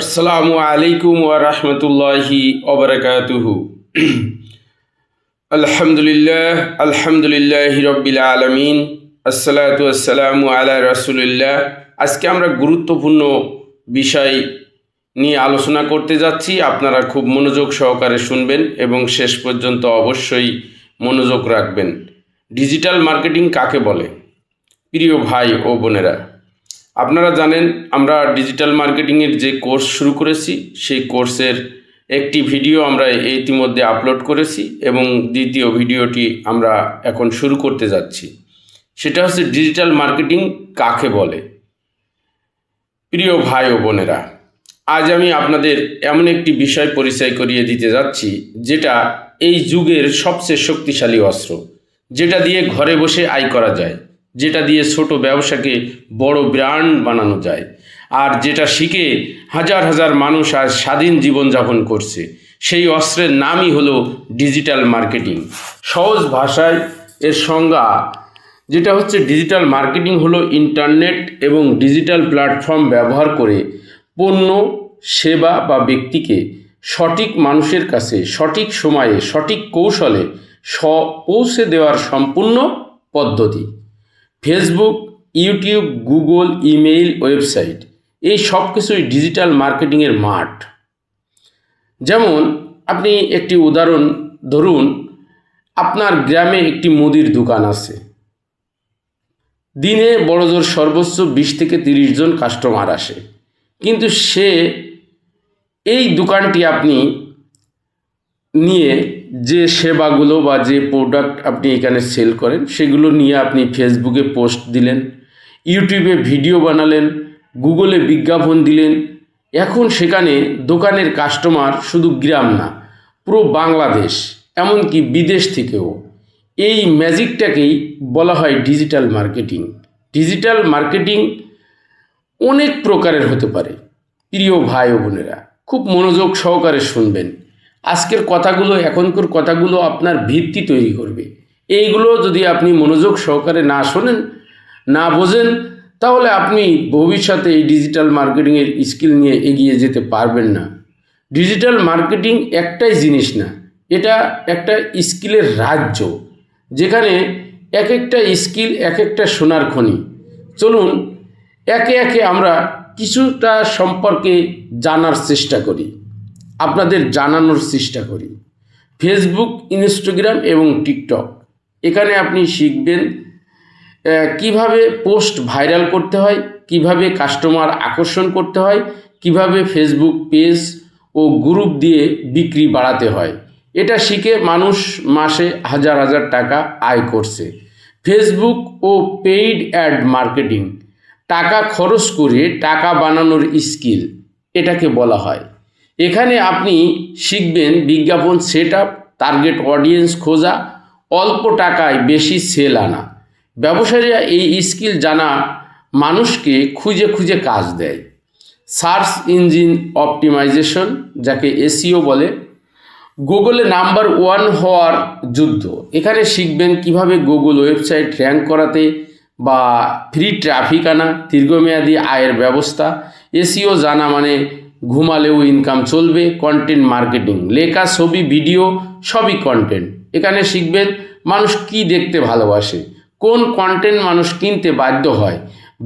আসসালামু আলাইকুম ওয়া রাহমাতুল্লাহি ওয়া বারাকাতুহু। আলহামদুলিল্লাহি রাব্বিল আলামিন। আসসালাতু ওয়াসসালামু আলা রাসূলিল্লাহ। আজকে আমরা গুরুত্বপূর্ণ বিষয় নিয়ে আলোচনা করতে যাচ্ছি। আপনারা খুব মনোযোগ সহকারে শুনবেন এবং শেষ পর্যন্ত অবশ্যই মনোযোগ রাখবেন। ডিজিটাল মার্কেটিং কাকে বলে? প্রিয় ভাই ও বোনেরা, আপনারা জানেন আমরা ডিজিটাল মার্কেটিংয়ের যে কোর্স শুরু করেছি, সেই কোর্সের একটি ভিডিও আমরা ইতিমধ্যে আপলোড করেছি এবং দ্বিতীয় ভিডিওটি আমরা এখন শুরু করতে যাচ্ছি। সেটা হচ্ছে ডিজিটাল মার্কেটিং কাকে বলে। প্রিয় ভাই ও বোনেরা, আজ আমি আপনাদের এমন একটি বিষয় পরিচয় করিয়ে দিতে যাচ্ছি যেটা এই যুগের সবচেয়ে শক্তিশালী অস্ত্র, যেটা দিয়ে ঘরে বসে আয় করা যায়, যেটা দিয়ে ছোট ব্যবসাকে বড় ব্র্যান্ড বানানো যায়, আর যেটা শিখে হাজার হাজার মানুষ আজ স্বাধীন জীবনযাপন করছে। সেই অস্ত্রের নামই হলো ডিজিটাল মার্কেটিং। সহজ ভাষায় এর সংজ্ঞা যেটা হচ্ছে, ডিজিটাল মার্কেটিং হলো ইন্টারনেট এবং ডিজিটাল প্ল্যাটফর্ম ব্যবহার করে পণ্য, সেবা বা ব্যক্তিকে সঠিক মানুষের কাছে সঠিক সময়ে সঠিক কৌশলে পৌঁছে দেওয়ার সম্পূর্ণ পদ্ধতি। Facebook, YouTube, Google, email, website, এই সব কিছুই ডিজিটাল মার্কেটিংয়ের মাঠ। যেমন আপনি একটি উদাহরণ ধরুন, আপনার গ্রামে একটি মুদির দোকান আছে। দিনে বড়জোর সর্বোচ্চ 20 থেকে 30 জন কাস্টমার আসে, কিন্তু এই দোকানটি আপনি নিয়ে যে সেবাগুলো বা যে প্রোডাক্ট আপনি এখানে সেল করেন, সেগুলো নিয়ে আপনি ফেসবুকে পোস্ট দিলেন, ইউটিউবে ভিডিও বানালেন, গুগলে বিজ্ঞাপন দিলেন। এখন সেখানে দোকানের কাস্টমার শুধু গ্রাম না, পুরো বাংলাদেশ, এমনকি বিদেশ থেকেও। এই ম্যাজিকটাকেই বলা হয় ডিজিটাল মার্কেটিং। ডিজিটাল মার্কেটিং অনেক প্রকারের হতে পারে। প্রিয় ভাই ও বোনেরা, খুব মনোযোগ সহকারে শুনবেন। আজকের কথাগুলো, এখনকার কথাগুলো আপনার ভিত্তি তৈরি করবে। এইগুলো যদি আপনি মনোযোগ সহকারে না শোনেন, না বোঝেন, তাহলে আপনি ভবিষ্যতে এই ডিজিটাল মার্কেটিংয়ের স্কিল নিয়ে এগিয়ে যেতে পারবেন না। ডিজিটাল মার্কেটিং একটাই জিনিস না, এটা একটা স্কিলের রাজ্য, যেখানে এক একটা স্কিল এক একটা সোনার খনি। চলুন একে একে আমরা কিছুটা সম্পর্কে জানার চেষ্টা করি, আপনাদের জানানোর চেষ্টা করি। ফেসবুক, ইনস্টাগ্রাম এবং টিকটক, এখানে আপনি শিখবেন কিভাবে পোস্ট ভাইরাল করতে হয়, কিভাবে কাস্টমার আকর্ষণ করতে হয়, কিভাবে ফেসবুক পেজ ও গ্রুপ দিয়ে বিক্রি বাড়াতে হয়। এটা শিখে মানুষ মাসে হাজার হাজার টাকা আয় করছে। ফেসবুক ও পেইড অ্যাড মার্কেটিং, টাকা খরচ করে টাকা বানানোর স্কিল এটাকে বলা হয়। এখানে আপনি শিখবেন বিজ্ঞাপন সেট আপ, টার্গেট অডিয়েন্স খোঁজা, অল্প টাকায় বেশি সেল আনা। ব্যবসায়ীরা এই স্কিল জানা মানুষকে খুঁজে খুঁজে কাজ দেয়। সার্চ ইঞ্জিন অপটিমাইজেশন, যাকে এসইও বলে, গুগলে নাম্বার 1 হওয়ার যুদ্ধ। এখানে শিখবেন কিভাবে গুগল ওয়েবসাইট র্যাঙ্ক করাতে বা ফ্রি ট্রাফিক আনা, দীর্ঘমেয়াদী আয়ের ব্যবস্থা। এসইও জানা মানে ঘুমালেও ইনকাম চলবে। কন্টেন্ট মার্কেটিং, লেখা, ছবি, ভিডিও সবই কন্টেন্ট। এখানে শিখবেন মানুষ কি দেখতে ভালোবাসে, কোন কন্টেন্ট মানুষ কিনতে বাধ্য হয়,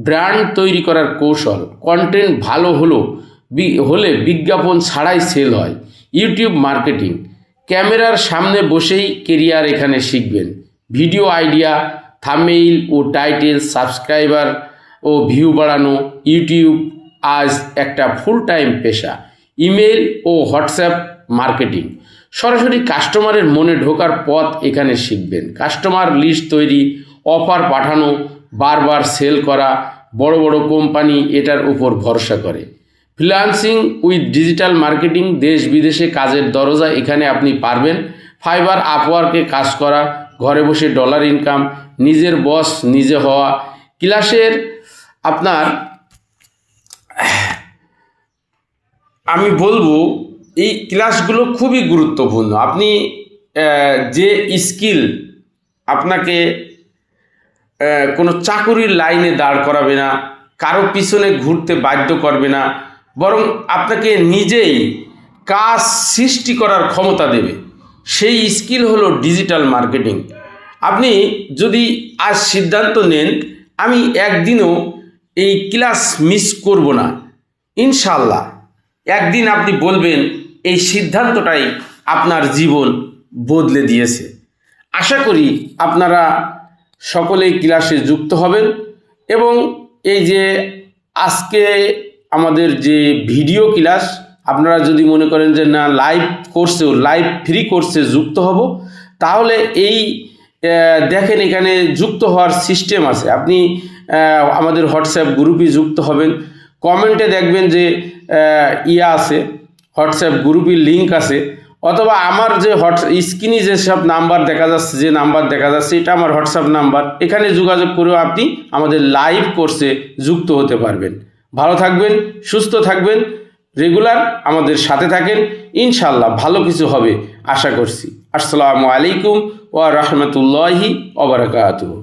ব্র্যান্ড তৈরি করার কৌশল। কন্টেন্ট ভালো হলে বিজ্ঞাপন ছাড়াই সেল হয়। ইউটিউব মার্কেটিং, ক্যামেরার সামনে বসেই কেরিয়ার এখানে শিখবেন। ভিডিও আইডিয়া, থাম্বনেইল ও টাইটেল, সাবস্ক্রাইবার ও ভিউ বাড়ানো। ইউটিউব আজ একটা ফুল টাইম পেশা। ইমেল ও হোয়াটসঅ্যাপ মার্কেটিং, সরাসরি কাস্টমারের মনে ঢোকার পথ এখানে শিখবেন। কাস্টমার লিস্ট তৈরি, অফার পাঠানো, বারবার সেল করা। বড় বড় কোম্পানি এটার উপর ভরসা করে। ফ্রিল্যান্সিং উইথ ডিজিটাল মার্কেটিং, দেশ বিদেশে কাজের দরজা এখানে আপনি পারবেন। ফাইবার, আপওয়ার্কে কাজ করা, ঘরে বসে ডলার ইনকাম, নিজের বস নিজে হওয়া। ক্লাসের আপনার আমি বলবো এই ক্লাসগুলো খুবই গুরুত্বপূর্ণ। আপনি যে স্কিল আপনাকে কোনো চাকুরির লাইনে দাঁড় করাবে না, কারো পিছনে ঘুরতে বাধ্য করবে না, বরং আপনাকে নিজেই কাজ সৃষ্টি করার ক্ষমতা দেবে। সেই স্কিল হলো ডিজিটাল মার্কেটিং। আপনি যদি আজ সিদ্ধান্ত নেন আমি একদিনও এই ক্লাস মিস করব না, ইনশাল্লাহ একদিন আপনি বলবেন এই সিদ্ধান্তটাই আপনার জীবন বদলে দিয়েছে। আশা করি আপনারা সকলেই ক্লাসে যুক্ত হবেন এবং এই যে আজকে আমাদের যে ভিডিও ক্লাস, আপনারা যদি মনে করেন যে না লাইভ ফ্রি কোর্সে যুক্ত হব, তাহলে এই দেখেন এখানে যুক্ত হওয়ার সিস্টেম আছে। আপনি আমাদের হোয়াটসঅ্যাপ গ্রুপে যুক্ত হবেন, কমেন্টে দেখবেন যে আছে হোয়াটসঅ্যাপ গ্রুপের লিঙ্ক আছে, অথবা আমার যে স্ক্রিনে যেসব নাম্বার দেখা যাচ্ছে, যে নাম্বার দেখা যাচ্ছে এটা আমার হোয়াটসঅ্যাপ নাম্বার, এখানে যোগাযোগ করেও আপনি আমাদের লাইভ কোর্সে যুক্ত হতে পারবেন। ভালো থাকবেন, সুস্থ থাকবেন, রেগুলার আমাদের সাথে থাকেন, ইনশাল্লাহ ভালো কিছু হবে আশা করছি। আসসালামু আলাইকুম ওয়া রাহমাতুল্লাহি ওয়া বারাকাতুহু।